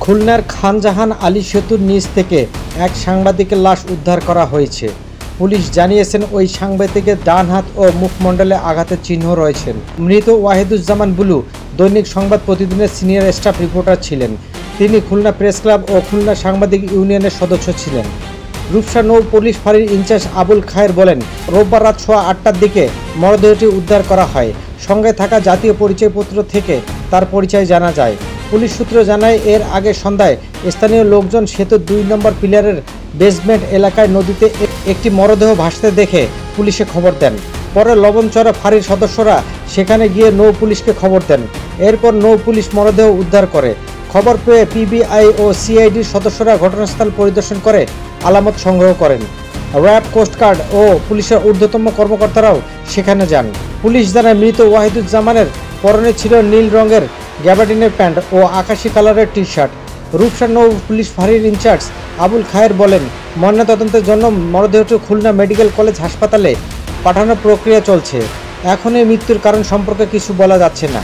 খুলনার খানজাহান আলী সেতুর নিচ থেকে এক সাংবাদিকের লাশ উদ্ধার করা হয়েছে। পুলিশ জানিয়েছেন ওই সাংবাদিকের ডান হাত ও মুখমণ্ডলে আঘাতের চিহ্ন রয়েছেন। মৃত ওয়াহিদুজ্জামান বুলু দৈনিক সংবাদ প্রতিদিনের সিনিয়র স্টাফ রিপোর্টার ছিলেন। তিনি খুলনা প্রেস ক্লাব ও খুলনা সাংবাদিক ইউনিয়নের সদস্য ছিলেন। রূপসা নৌ পুলিশ ফাঁড়ির ইনচার্জ আবুল খায়ের বলেন, রোববার রাত 8:15টার দিকে মরদেহটি উদ্ধার করা হয়। সঙ্গে থাকা জাতীয় পরিচয়পত্র থেকে তার পরিচয় জানা যায়। পুলিশ সূত্র জানায়, এর আগে সন্ধ্যায় স্থানীয় লোকজন সেতুর 2 নম্বর পিলারের বেসমেন্ট এলাকায় নদীতে একটি মরদেহ ভাসতে দেখে পুলিশে খবর দেন। পরে লবণচড়া ফাঁড়ির সদস্যরা সেখানে গিয়ে নৌ পুলিশকে খবর দেন। এরপর নৌ পুলিশ মরদেহ উদ্ধার করে। খবর পেয়ে পিবিআই ও সিআইডির সদস্যরা ঘটনাস্থল পরিদর্শন করে আলামত সংগ্রহ করেন। র্যাব, কোস্টগার্ড ও পুলিশের ঊর্ধ্বতম কর্মকর্তারাও সেখানে যান। পুলিশ জানায়, মৃত ওয়াহিদুজ্জামানের পরনে ছিল নীল রঙের গ্যাবার্ডিনের প্যান্ট ও আকাশি কালারের টি শার্ট। রূপসা নৌ পুলিশ ফাঁড়ির ইনচার্জ আবুল খায়ের বলেন, ময়নাতদন্তের জন্য মরদেহটি খুলনা মেডিকেল কলেজ হাসপাতালে পাঠানোর প্রক্রিয়া চলছে। এখন এই মৃত্যুর কারণ সম্পর্কে কিছু বলা যাচ্ছে না।